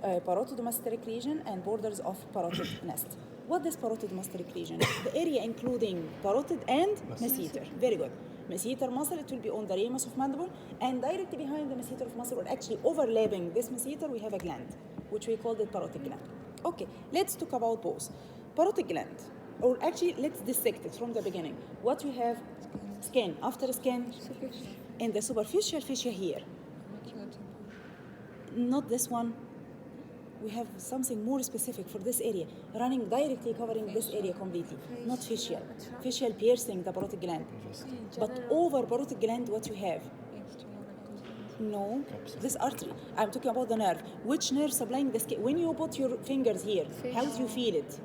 Parotodomastéric region and borders of parotid nest. What is parotodomastéric region? The area including parotid and masseter. Very good. Masseter muscle, it will be on the ramus of mandible, and directly behind the masseter of muscle, or actually overlapping this masseter, we have a gland, which we call the parotid gland. Okay, let's talk about both. Parotid gland, or actually let's dissect it from the beginning. What we have, skin. After skin, in the superficial fascia here. Not this one. We have something more specific for this area, running directly covering this area completely, not facial. Facial piercing the parotid gland. But over parotid gland, what you have? No, this artery. I'm talking about the nerve. Which nerve supplying the skin? When you put your fingers here, how do you feel it?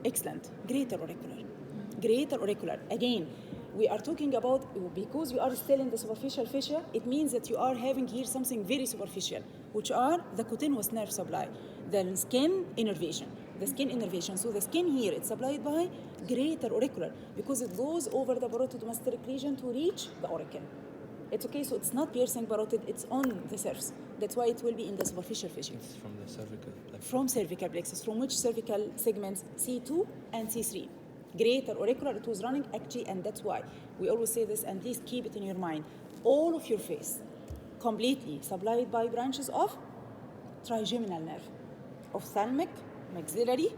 Excellent. Greater auricular. Greater auricular. Again, we are talking about, because we are still in the superficial fascia, it means that you are having here something very superficial, which are the cutaneous nerve supply, the skin innervation. The skin innervation. So the skin here, it's supplied by greater auricular because it goes over the parotodomastéric region to reach the auricle. It's okay, so it's not piercing parotid, it's on the surface. That's why it will be in the superficial fascia. It's from the cervical plexus. From cervical plexus. From which cervical segments? C2 and C3. Greater auricular, it was running actually, and that's why we always say this, and please keep it in your mind. All of your face completely supplied by branches of trigeminal nerve, ophthalmic, maxillary,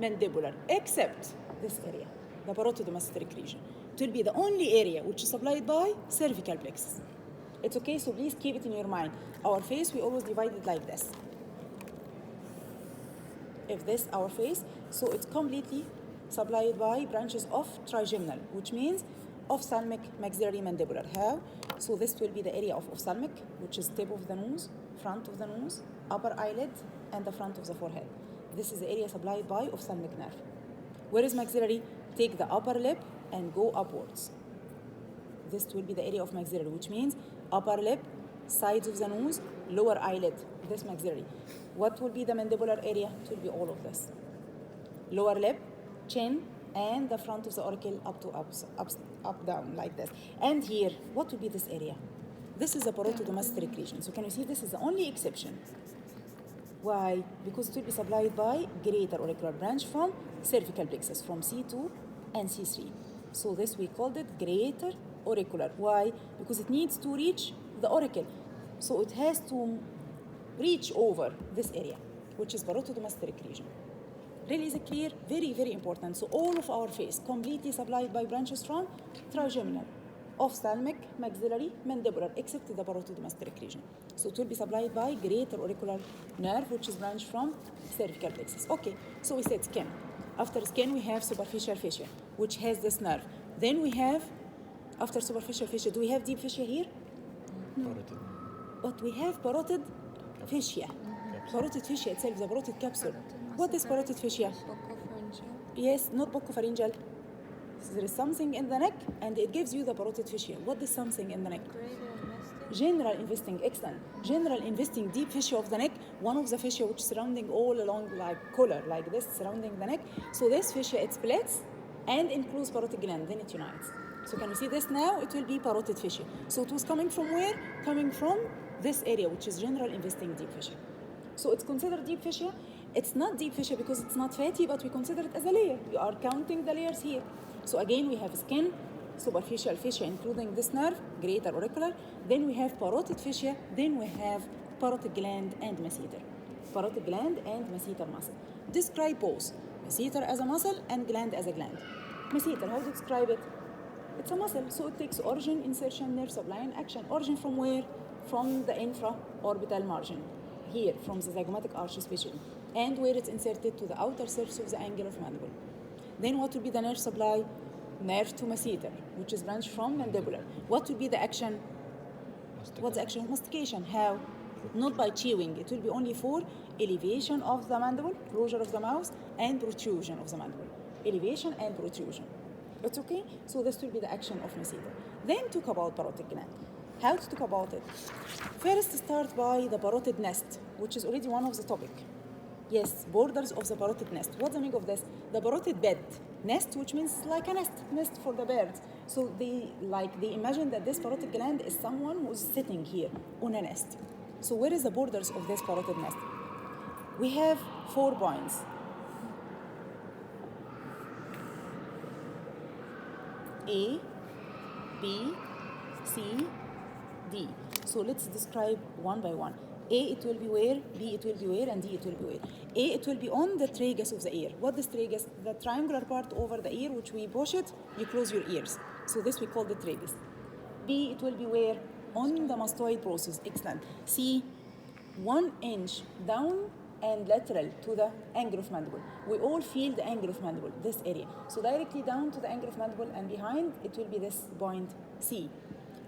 mandibular, except this area, the parotodomastéric region. It will be the only area which is supplied by cervical plexus. It's okay, so please keep it in your mind. Our face, we always divide it like this. If this our face, so it's completely supplied by branches of trigeminal, which means ophthalmic, maxillary, mandibular. How? So this will be the area of ophthalmic, which is tip of the nose, front of the nose, upper eyelid, and the front of the forehead. This is the area supplied by ophthalmic nerve. Where is maxillary? Take the upper lip and go upwards. This will be the area of maxillary, which means upper lip, sides of the nose, lower eyelid, this maxillary. What will be the mandibular area? It will be all of this. Lower lip, chin, and the front of the auricle up, down, like this. And here, what will be this area? This is the parotodomastéric region. So can you see this is the only exception? Why? Because it will be supplied by greater auricular branch from cervical plexus, from C2 and C3. So this we called it greater auricular. Why? Because it needs to reach the auricle. So it has to reach over this area, which is parotodomastéric region. Really, is it clear? Very, very important. So all of our face completely supplied by branches from trigeminal, ophthalmic, maxillary, mandibular, except the parotodomastéric region. So it will be supplied by greater auricular nerve, which is branched from cervical plexus. Okay, so we said skin. After skin, we have superficial fascia, which has this nerve. Then we have, after superficial fascia, do we have deep fascia here? Parotid. But we have parotid fascia. Parotid fascia itself, the parotid capsule. What is parotid fascia? Yes, not buccopharyngeal. There is something in the neck, and it gives you the parotid fascia. What is something in the neck? General investing, excellent. General investing deep fascia of the neck, one of the fascia which is surrounding all along like collar, like this, surrounding the neck. So this fascia, it splits and includes parotid gland, then it unites. So can you see this now? It will be parotid fascia. So it was coming from where? Coming from this area, which is general investing deep fascia. So it's considered deep fascia. It's not deep fascia because it's not fatty, but we consider it as a layer. We are counting the layers here. So again, we have skin, superficial fascia, including this nerve, greater auricular. Then we have parotid fascia. Then we have parotid gland and masseter. Parotid gland and masseter muscle. Describe both. Masseter as a muscle and gland as a gland. Masseter, how to describe it? It's a muscle, so it takes origin, insertion, nerve supply, and action. Origin from where? From the infra-orbital margin. Here, from the zygomatic arch especially. And where it's inserted to the outer surface of the angle of mandible. Then what will be the nerve supply? Nerve to masseter, which is branched from mandibular. What will be the action? What's the action? Mastication. How? Not by chewing. It will be only for elevation of the mandible, closure of the mouth, and protrusion of the mandible. Elevation and protrusion. It's okay? So this will be the action of masseter. Then talk about parotid gland. How to talk about it? First, start by the parotid nest, which is already one of the topic. Yes, borders of the parotid nest. What's the meaning of this? The parotid bed. Nest, which means like a nest for the birds. So they imagine that this parotid gland is someone who's sitting here on a nest. So where is the borders of this parotid nest? We have 4 points. A, B, C, D. So let's describe one by one. A, it will be where, B, it will be where, and D, it will be where. A, it will be on the tragus of the ear. What is tragus? The triangular part over the ear, which we push it, you close your ears. So this we call the tragus. B, it will be where? On the mastoid process. Excellent. C, 1 inch down and lateral to the angle of mandible. We all feel the angle of mandible, this area. So directly down to the angle of mandible and behind, it will be this point C.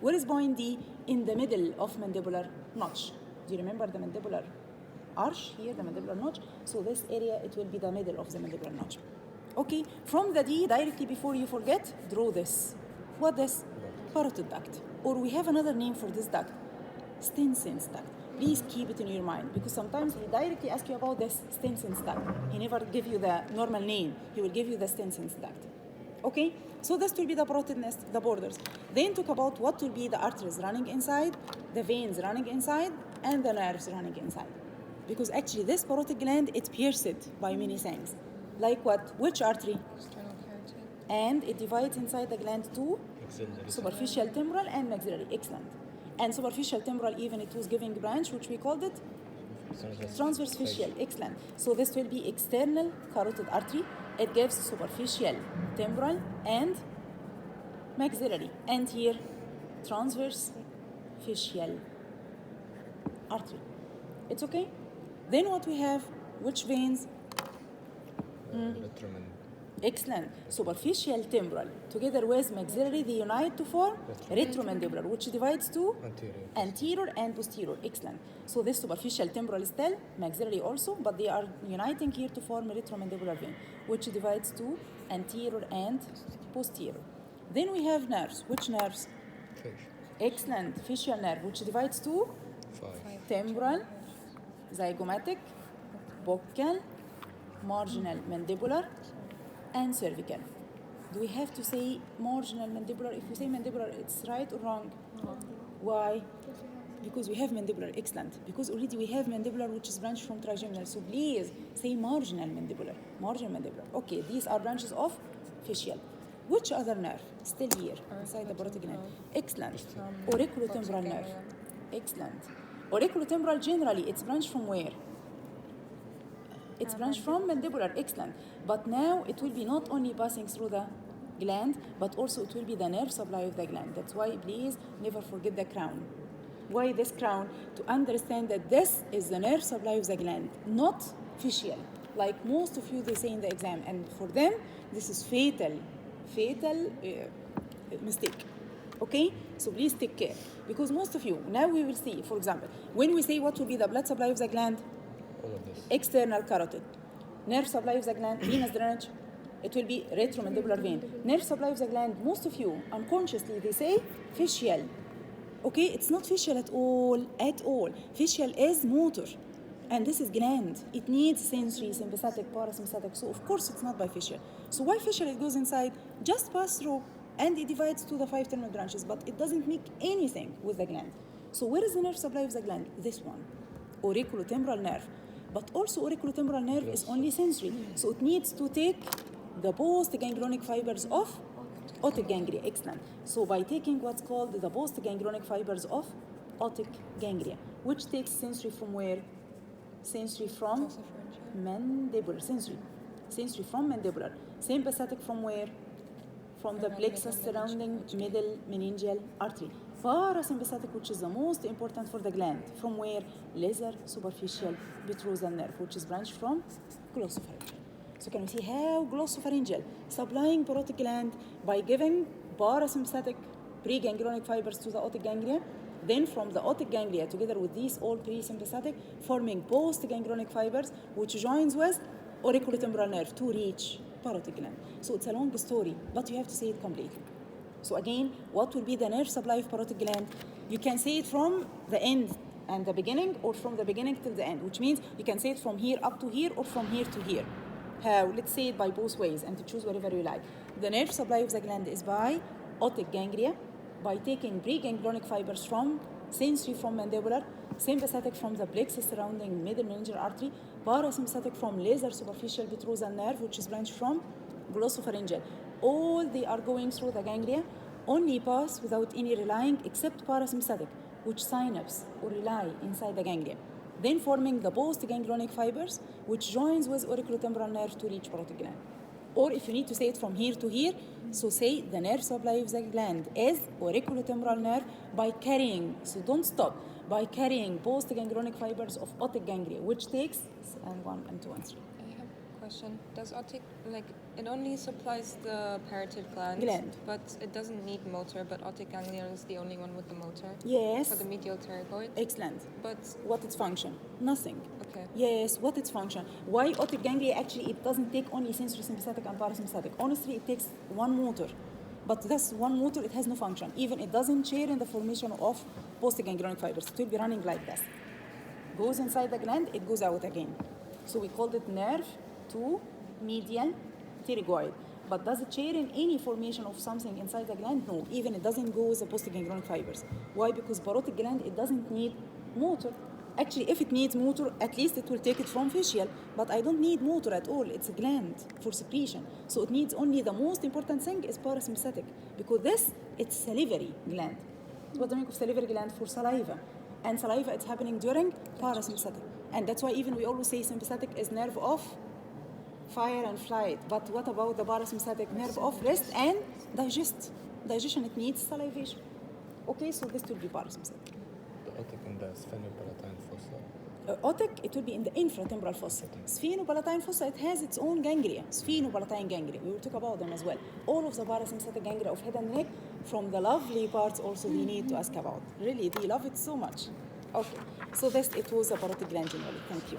Where is point D? In the middle of mandibular notch. Do you remember the mandibular arch here, the mandibular notch? So this area, it will be the middle of the mandibular notch. Okay, from the D, directly before you forget, draw this. What this? Parotid duct. Or we have another name for this duct, Stenson's duct. Please keep it in your mind, because sometimes he directly asks you about this Stenson's duct. He never give you the normal name. He will give you the Stenson's duct. Okay, so this will be the parotid nest, the borders. Then talk about what will be the arteries running inside, the veins running inside, and the nerves running inside. Because actually this parotid gland, it's pierced by many things. Like what? Which artery? External carotid. And it divides inside the gland to Maxillary. superficial temporal and maxillary. Excellent. And superficial temporal, even it was giving branch, which we called it transverse facial. Excellent. So this will be external carotid artery. It gives superficial temporal and maxillary. And here, transverse facial artery. It's okay? Then what we have? Which veins? Retromen. Excellent. Superficial temporal together with maxillary, they unite to form retromandibular, which divides to anterior and posterior. Excellent. So this superficial temporal is still maxillary also, but they are uniting here to form a retromandibular vein, which divides to anterior and posterior. Then we have nerves. Which nerves? Excellent. Facial nerve, which divides to 5. temporal, zygomatic, buccal, marginal mandibular, and cervical. Do we have to say marginal mandibular? If we say mandibular, it's right or wrong? Why? Because we have mandibular. Excellent. Because already we have mandibular, which is branched from trigeminal. So please say marginal mandibular. Marginal mandibular. Okay, these are branches of facial. Which other nerve? Still here, inside the parotid gland. Excellent. Auriculotemporal nerve. Excellent. Auriculotemporal generally, it's branched from where? It's branched from mandibular. Excellent. But now it will be not only passing through the gland, but also it will be the nerve supply of the gland. That's why please never forget the crown. Why this crown? To understand that this is the nerve supply of the gland, not facial. Like most of you, they say in the exam. And for them, this is fatal mistake. Okay? So please take care. Because most of you, now we will see, for example, when we say what will be the blood supply of the gland, All of this. external carotid. Nerve supply of the gland, venous drainage, it will be retromandibular vein. Nerve supply of the gland, most of you, unconsciously, they say facial. Okay, it's not facial at all, at all. Facial is motor. And this is gland. It needs sensory, sympathetic, parasympathetic. So of course it's not by facial. So why facial? It goes inside, just pass through, and it divides to the 5 terminal branches, but it doesn't make anything with the gland. So where is the nerve supply of the gland? This one, auriculotemporal nerve. But also auriculotemporal nerve is only sensory. So it needs to take the post-ganglionic fibers of otic ganglia. Excellent. So by taking what's called the post-ganglionic fibers of otic ganglia, which takes sensory from where? Sensory from mandibular. Sensory from mandibular. Sympathetic from where? From the plexus surrounding middle meningeal artery. Parasympathetic, which is the most important for the gland, from where? Lesser superficial petrosal nerve, which is branched from glossopharyngeal. So can you see how glossopharyngeal supplying parotid gland by giving parasympathetic preganglionic fibers to the otic ganglia, then from the otic ganglia together with these all presympathetic forming post-ganglionic fibers, which joins with auriculotemporal nerve to reach parotid gland. So it's a long story, but you have to say it completely. So again, what will be the nerve supply of parotid gland? You can say it from the end and the beginning, or from the beginning till the end, which means you can say it from here up to here or from here to here. How? Let's say it by both ways and to choose whatever you like. The nerve supply of the gland is by otic ganglia, by taking preganglionic fibers from sensory from mandibular, sympathetic from the plexus surrounding middle meningeal artery, parasympathetic from laser superficial petrosal nerve, which is branched from glossopharyngeal. All they are going through the ganglia, only pass without any relying except parasympathetic, which synapse or rely inside the ganglia, then forming the postganglionic fibers, which joins with auriculotemporal nerve to reach parotid gland. Or if you need to say it from here to here, so say the nerve supply of the gland is auriculotemporal nerve by carrying, so don't stop, by carrying postganglionic fibers of otic ganglia, which takes and 1 and 2 and 3. I have a question. Does otic, like, it only supplies the parotid gland, but it doesn't need motor, but otic ganglion is the only one with the motor? Yes. For the medial pterygoid? Excellent. But what its function? Nothing. Okay. Yes, what its function? Why otic ganglia? Actually, it doesn't take only sensory sympathetic and parasympathetic. Honestly, it takes one motor. But this one motor, it has no function. Even it doesn't share in the formation of postganglionic fibers. It will be running like this. Goes inside the gland, it goes out again. So we called it nerve to medial pterygoid. But does it share in any formation of something inside the gland? No. Even it doesn't go with the postganglionic fibers. Why? Because parotid gland, it doesn't need motor. Actually, if it needs motor, at least it will take it from facial. But I don't need motor at all. It's a gland for secretion. So it needs only the most important thing is parasympathetic. Because this, it's salivary gland. What's the meaning of salivary gland? For saliva. And saliva, it's happening during parasympathetic. And that's why even we always say sympathetic is nerve of fire and flight. But what about the parasympathetic nerve of rest and digest? Digestion, it needs salivation. Okay, so this will be parasympathetic. The otic in the sphenopalatine fossa. Otic, it will be in the infratemporal fossa. Sphenopalatine fossa, it has its own ganglia, sphenopalatine ganglia. We will talk about them as well. All of the parasympathetic ganglia of head and neck, from the lovely parts also we need to ask about. Really, they love it so much. Okay, so this, it was a parotid gland generally. Thank you.